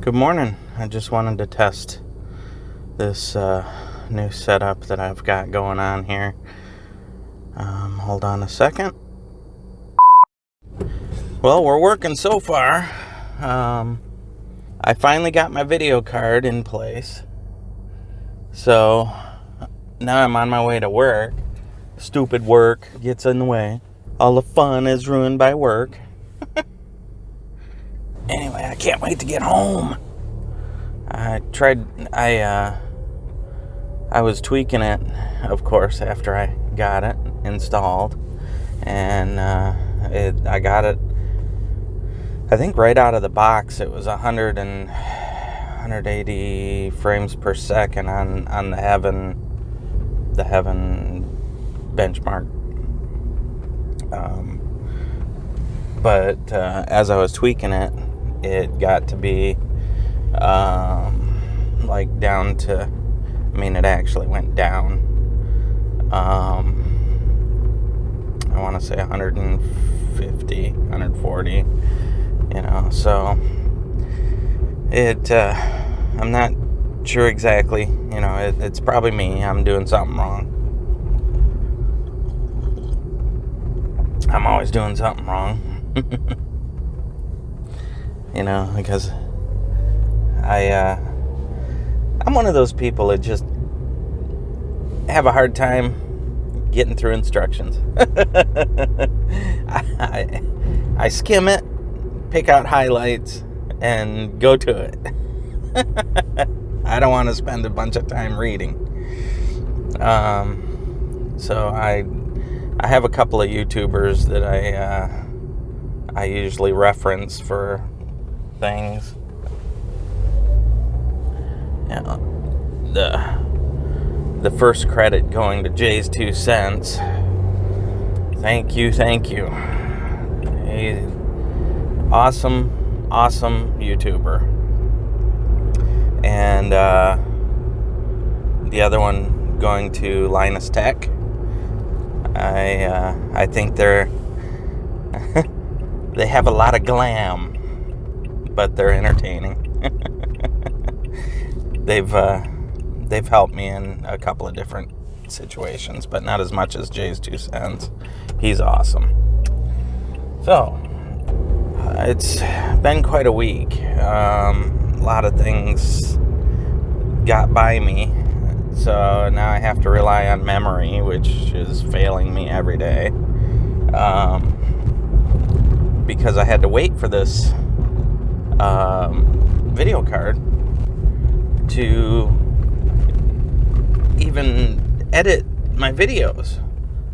Good morning. I just wanted to test this new setup that I've got going on here. Hold on a second. Well, we're working so far. I finally got my video card in place. So now I'm on my way to work. Stupid work gets in the way. All the fun is ruined by work. Anyway, I can't wait to get home. I was tweaking it, of course, after I got it installed, and I got it, I think right out of the box. It was 180 frames per second on the Heaven benchmark. But as I was tweaking it, it got to be like down to, it actually went down. I want to say 150, 140, so I'm not sure exactly, it's probably me. I'm doing something wrong. I'm always doing something wrong. Because I'm one of those people that just have a hard time getting through instructions. I skim it, pick out highlights, and go to it. I don't want to spend a bunch of time reading. So I have a couple of YouTubers that I usually reference for things. The first credit going to JayzTwoCents. Thank you. He's awesome YouTuber. And the other one going to Linus Tech. I think they have a lot of glam, but they're entertaining. They've helped me in a couple of different situations, but not as much as JayzTwoCents. He's awesome. So it's been quite a week. A lot of things got by me, so now I have to rely on memory, which is failing me every day. Because I had to wait for this video card to even edit my videos.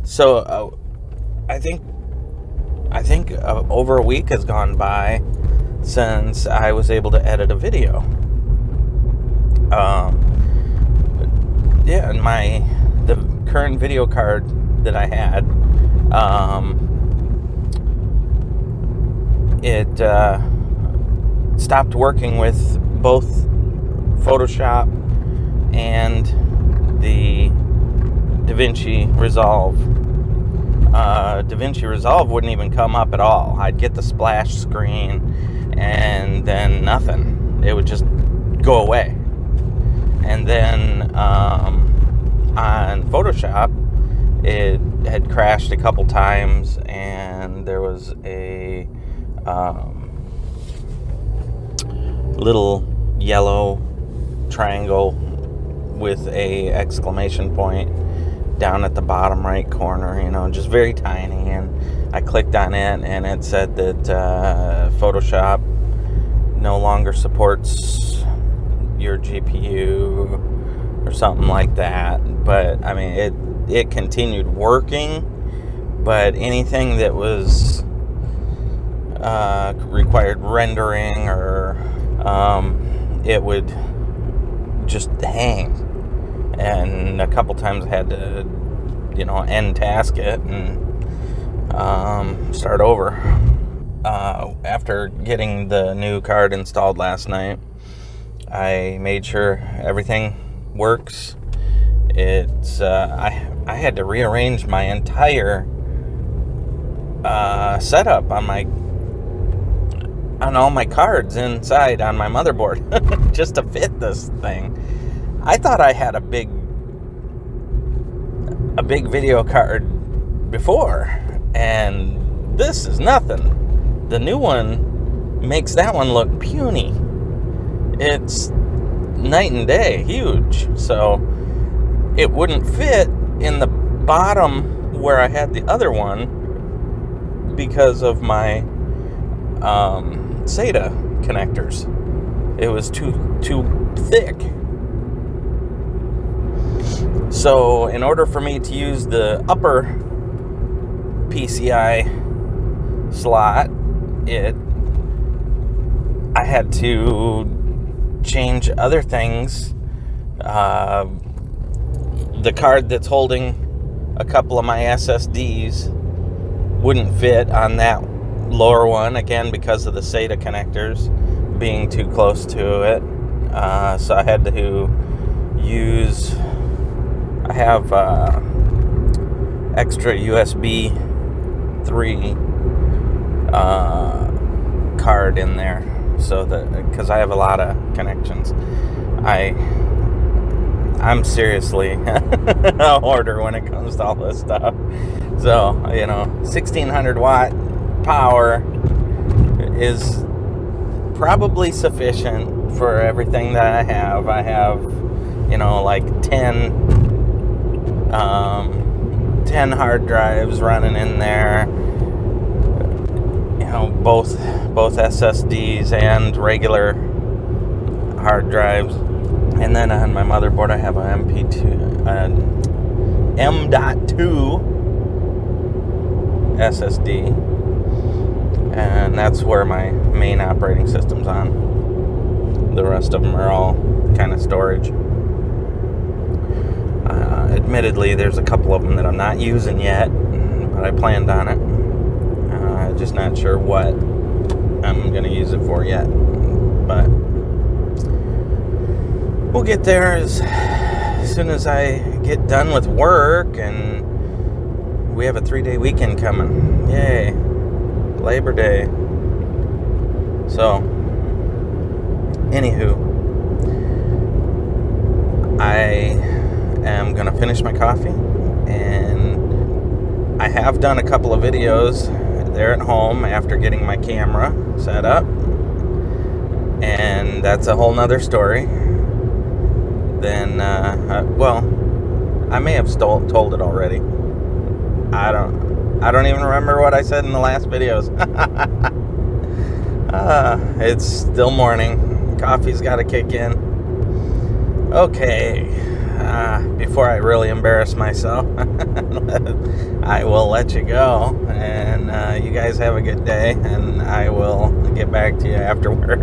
So I think over a week has gone by since I was able to edit a video. And the current video card that I had, it stopped working with both Photoshop and the DaVinci Resolve. DaVinci Resolve wouldn't even come up at all. I'd get the splash screen and then nothing. It would just go away. And then on Photoshop, it had crashed a couple times, and there was a little yellow triangle with a exclamation point down at the bottom right corner, just very tiny. And I clicked on it, and it said that Photoshop no longer supports your GPU or something like that. But it continued working, but anything that was required rendering or it would just hang. And a couple times I had to end task it and start over. After getting the new card installed last night, I made sure everything works. It's I had to rearrange my entire setup on on all my cards inside on my motherboard just to fit this thing. I thought I had a big video card before, and this is nothing. The new one makes that one look puny. It's night and day, huge. So it wouldn't fit in the bottom where I had the other one because of my SATA connectors. It was too thick. So in order for me to use the upper PCI slot, I had to change other things. The card that's holding a couple of my SSDs wouldn't fit on that lower one, again because of the SATA connectors being too close to it. So I had to use, I have extra USB 3 card in there, so that, because I have a lot of connections. I'm seriously a hoarder when it comes to all this stuff. So, 1600 watt power is probably sufficient for everything that I have. I have, like 10 hard drives running in there. Both SSDs and regular hard drives. And then on my motherboard, I have an M.2 SSD, and that's where my main operating system's on. The rest of them are all kind of storage. Admittedly, there's a couple of them that I'm not using yet, but I planned on it. Just not sure what I'm going to use it for yet, but we'll get there as soon as I get done with work. And we have a 3-day weekend coming. Yay. Labor Day. So, anywho, I am going to finish my coffee. And I have done a couple of videos there at home after getting my camera set up. And that's a whole nother story. Then, I may have told it already. I don't even remember what I said in the last videos. It's still morning. Coffee's got to kick in. Okay. Before I really embarrass myself, I will let you go. And you guys have a good day. And I will get back to you after work.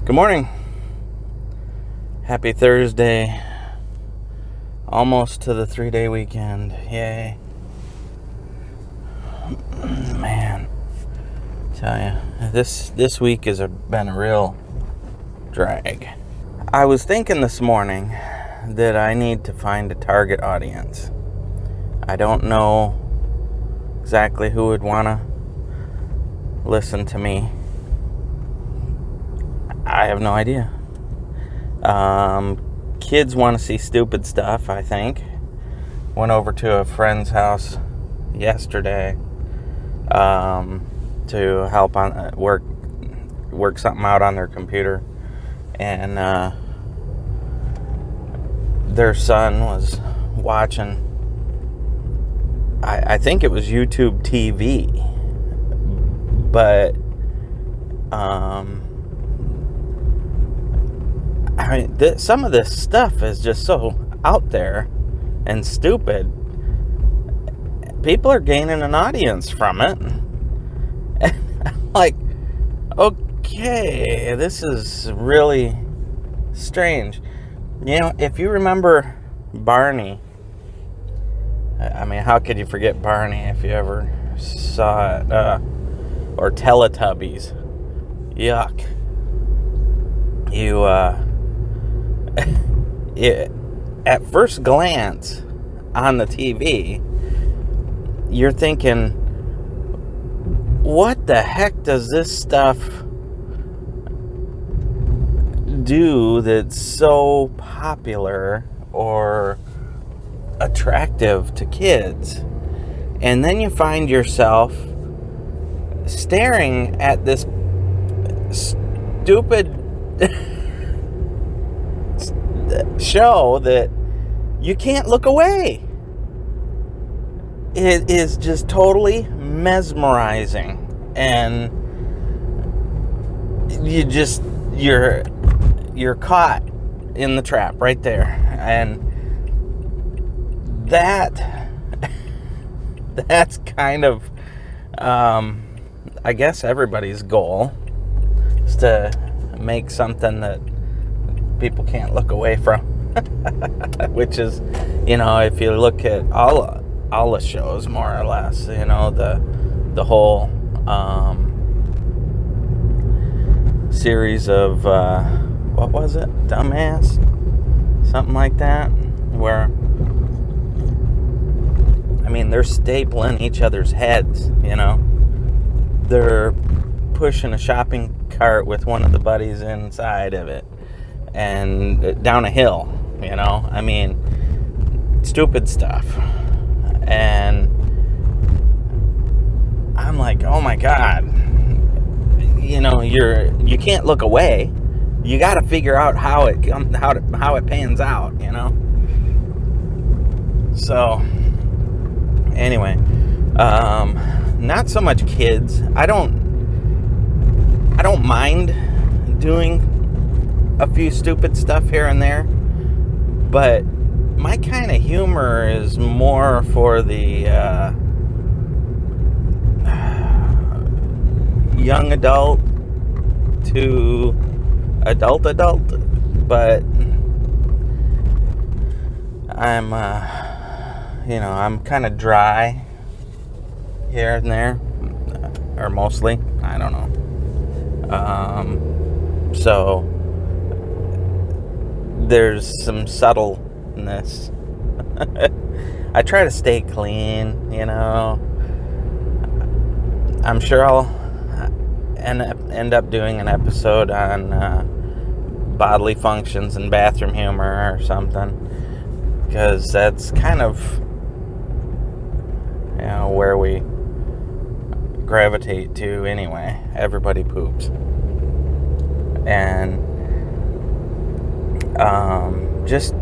Good morning. Happy Thursday. Almost to the 3-day weekend. Yay. Man, tell you, this week has been a real drag. I was thinking this morning that I need to find a target audience. I don't know exactly who would want to listen to me. I have no idea. Kids want to see stupid stuff, I think. Went over to a friend's house yesterday to help on work something out on their computer, and their son was watching, I think it was YouTube TV, but some of this stuff is just so out there and stupid. People are gaining an audience from it. And I'm like, okay, this is really strange. If you remember Barney, I mean, how could you forget Barney if you ever saw it? Or Teletubbies. Yuck. At first glance on the TV, you're thinking, what the heck does this stuff do that's so popular or attractive to kids? And then you find yourself staring at this stupid show that you can't look away. It is just totally mesmerizing, and you're caught in the trap right there. And that's kind of I guess everybody's goal is to make something that people can't look away from. Which is, if you look at all the shows, more or less, the whole series of what was it, Dumbass, something like that, where they're stapling each other's heads. They're pushing a shopping cart with one of the buddies inside of it and down a hill. Stupid stuff. And I'm like, oh my God, you can't look away. You got to figure out how it pans out, So anyway, not so much kids. I don't mind doing a few stupid stuff here and there, but my kind of humor is more for the young adult to adult, but I'm kind of dry here and there, or mostly, I don't know. So there's some subtleness. I try to stay clean, I'm sure I'll end up doing an episode on bodily functions and bathroom humor or something, because that's kind of where we gravitate to anyway. Everybody poops. And just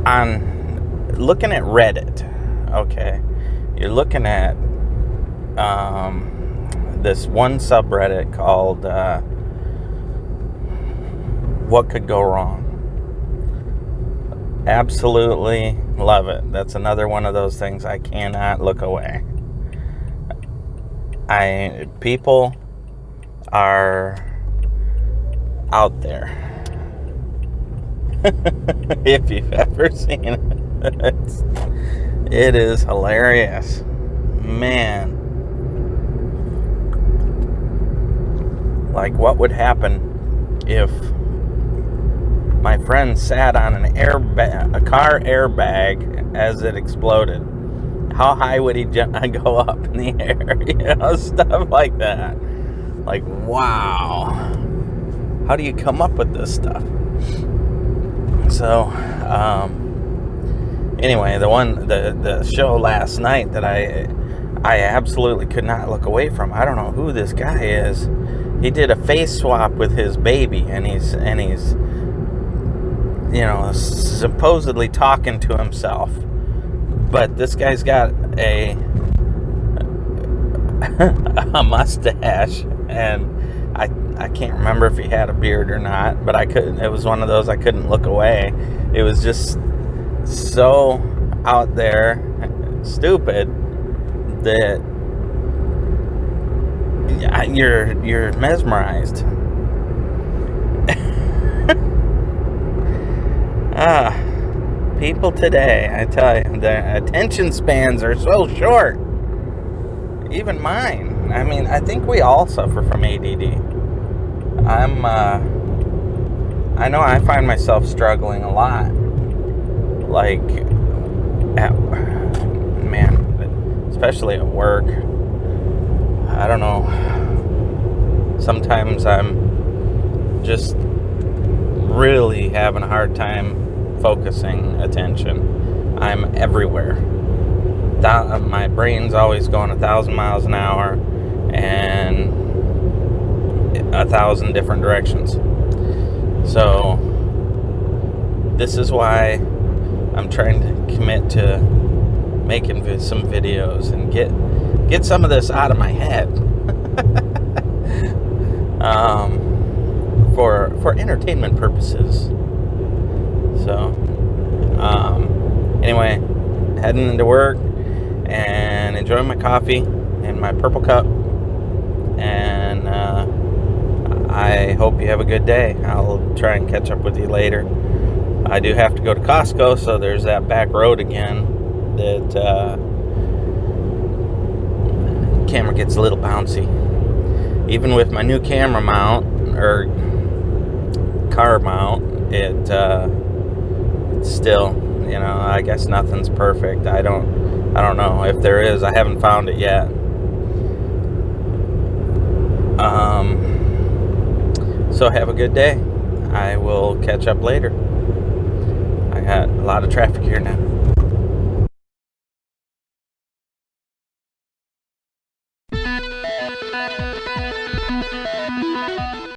on looking at Reddit, okay, you're looking at this one subreddit called What Could Go Wrong. Absolutely love it. That's another one of those things I cannot look away. People are out there. If you've ever seen it, it is hilarious, man. Like, what would happen if my friend sat on a car airbag as it exploded? How high would he go up in the air? Stuff like that. Like, wow. How do you come up with this stuff? So, anyway, the show last night that I absolutely could not look away from. I don't know who this guy is. He did a face swap with his baby, and he's supposedly talking to himself. But this guy's got a mustache, and I can't remember if he had a beard or not, but it was one of those I couldn't look away. It was just so out there, stupid, that you're mesmerized. People today, I tell you, their attention spans are so short. Even mine. I think we all suffer from ADD. I know I find myself struggling a lot. Like, especially at work. I don't know. Sometimes I'm just really having a hard time focusing attention. I'm everywhere. My brain's always going 1,000 miles an hour and 1,000 different directions. So this is why I'm trying to commit to making some videos and get some of this out of my head. For entertainment purposes. So anyway, heading into work and enjoying my coffee in my purple cup, and I hope you have a good day. I'll try and catch up with you later. I do have to go to Costco, so there's that back road again that camera gets a little bouncy. Even with my new camera mount or car mount, it's still, I guess nothing's perfect. I don't know if there is. I haven't found it yet. So have a good day. I will catch up later. I got a lot of traffic here now.